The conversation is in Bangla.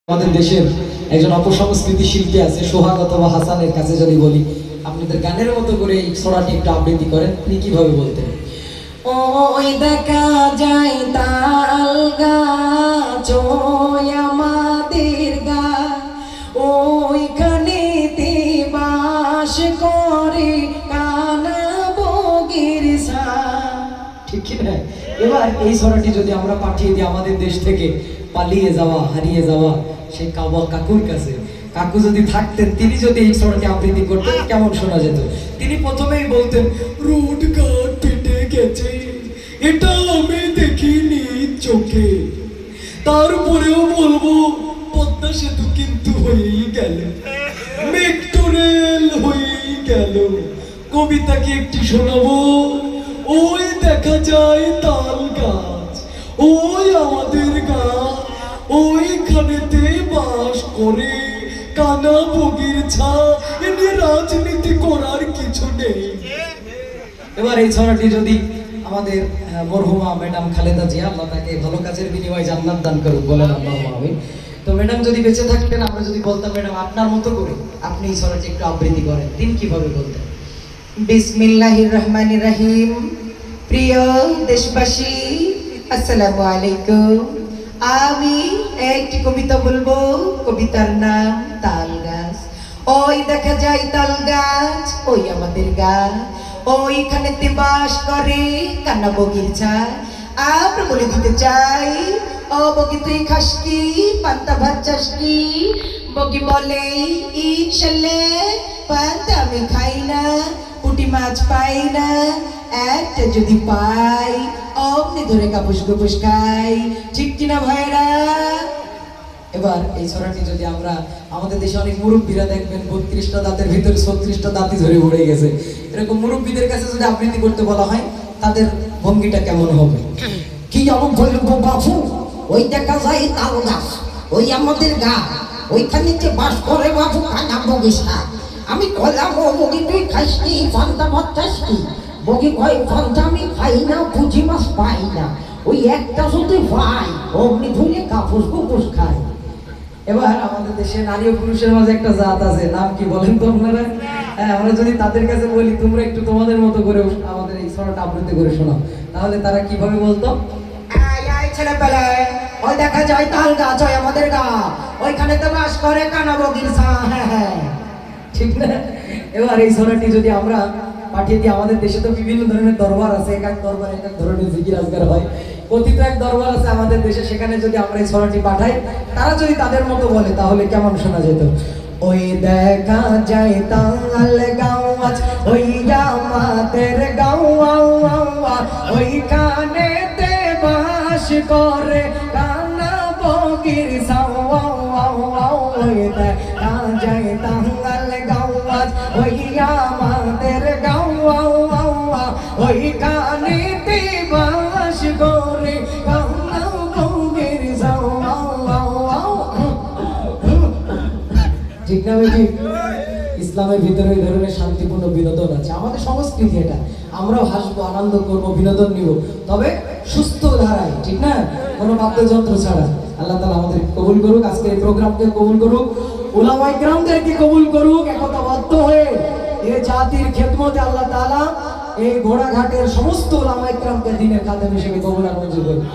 আমাদের দেশের একজন অপসংস্কৃতি শিল্পী আছে সোহাগ অথবা হাসানের কাছে যদি বলি আপনাদের গানের মতো করে এই ছোড়াটি একটু আবৃত্তি করেন, আপনি কিভাবে বলতেন? ওই দেখা যায় তাল গাছ ওই আমাদের গা, ওইখানেতে বাস করে কানা বগির ছা। ঠিক কি না? এবার এই ছোড়াটি যদি আমরা পাঠিয়ে দিই আমাদের দেশ থেকে পালিয়ে যাওয়া হারিয়ে যাওয়া সেই কাকুর কাছে, কাকু যদি থাকতেন তিনি যদি এই ছোড়াটি আবৃত্তি করতেন কেমন শোনা যেত? তিনি প্রথমেই বলতেন, রোড ঘাট পেটে গেছে, এটা আমি দেখিনি চোখে, তারপরেও বলবো পদ্মা সেতু কিন্তু হয়েই গেল, মেট্রো রেল হয়েই গেল। কবিতা কি একটি শোনাবো? ওই দেখা যায় তাল গাছ ওই আমাদের গা, ওইখানেতে বাস করে কানা বগির ছা। এনে রাজনীতি করার কিছু নেই। এবার এই ছড়াটি যদি আমাদের মরহুমা ম্যাডাম খালেদা জিয়া, আল্লাহ তাকে ভালো কাজের বিনিময়ে জান্নাত দান করুক, বলেন আল্লাহুম্মা আমিন। তো ম্যাডাম যদি বেঁচে থাকতেন, আমরা যদি বলতাম ম্যাডাম আপনার মতো করে আপনি এই ছড়াটি একটু আবৃত্তি করেন, তিনি কিভাবে বলতেন? বিসমিল্লাহির রহমানির রহিম। প্রিয় দেশবাসী, আসসালামু আলাইকুম। আমি একটি কবিতা বলবো, কবিতার নাম তাল গাছ। ওই দেখা যায় তাল গাছ ওই আমাদের গা, ওইখানেতে বাস করে কান্না বগির ছা। আমরা বলে দিতে চাই, ও বগি তুই খাস কি, পান্তা ভাত চাস কি? বগি বলে ইনশাল্লাহ পান্তা আমি খাই না, পুঁটি মাছ পাই না, একটা যদি পাই অমনি ধরে কাপুস গুপুস খাই। ঠিক কিনা ভাইরা? এবার এই ছড়াটি যদি আমরা, আমাদের দেশে অনেক মুরব্বীরা দেখবেন 32টা দাঁতের ভিতরে 36টা দাঁতই ধরে পড়ে গেছে, এরকম মুরব্বীদের কাছে যদি আবৃত্তি করতে বলা হয় তাদের ভঙ্গিটা কেমন হবে? কি যেমন বলবো বাবু, ওই দেখা যায় তাল গাছ ওই আমাদের গা, ওইখানে যে বাস করে বাবু কানা বগিসা। আমি কলাম, ও বগি তুই খাস কি, পান্তা ভাত চাস কি? বগি কয় পান্তা আমি খাই না, পুঁটি মাছ পাই না, ওই একটা যদি পাই অমনি ধরে কাপুস গুপুস খাই। এবার আমাদের দেশে নারী ও পুরুষের মাঝে একটা জাত আছে, নাম কি বলেন তো আপনারা? হ্যাঁ, আমরা যদি তাদের কাছে বলি তোমরা একটু তোমাদের মতো করে আমাদের এই ছড়াটা আবৃত্তি করে শোনাও, তাহলে তারা কিভাবে বলতো? ছেলে পেলে ওই দেখা যায় তাল গাছ ওই আমাদের গা, ওইখানে তো বাস করে কানা বগির ছা। হ্যাঁ হ্যাঁ, ঠিক না? এবার এই ছড়াটি যদি আমরা পাঠিয়ে দিই, আমাদের দেশে তো বিভিন্ন ধরনের দরবার আছে, এক এক দরবার এক এক ধরনের জিকির আজকার হয়, কথিত এক দরবার আছে আমাদের দেশে, সেখানে যদি আমরা এই ছড়াটি পাঠাই তারা যদি তাদের মতো বলে তাহলে কেমন শোনা যেত? ওই দেখা যায় তাল গাছ ওই আমাদের গাওয়া, ওইখানেতে বাস করে কানা বগির ছা। ওই দেখা যায় তাল গাছ ওই আমাদের গাওয়া, ওইখানেতে বাস করে কানা বগির ছা। ঠিক না ঠিক? ইসলামের ভিতরে ওই ধরনের শান্তিপূর্ণ বিনোদন আছে, আমাদের সংস্কৃতি এটা, আমরাও হাসবো, আনন্দ করবো, বিনোদন নিব, তবে সুস্থ ধারায়, ঠিক না? কোনো বাদ্যযন্ত্র ছাড়া। আল্লাহ তাআলা আমাদের কবুল করুক, আজকে এই প্রোগ্রামকে কবুল করুক, উলামায়ে কিরামদেরকে কবুল করুক, একতাবদ্ধ হয়ে এই জাতির খেদমতে আল্লাহ তাআলা এই ঘোড়াঘাটের সমস্ত উলামায়ে কিরামকে দ্বীনের খাদেম হিসেবে কবুল আর মঞ্জুর করুক।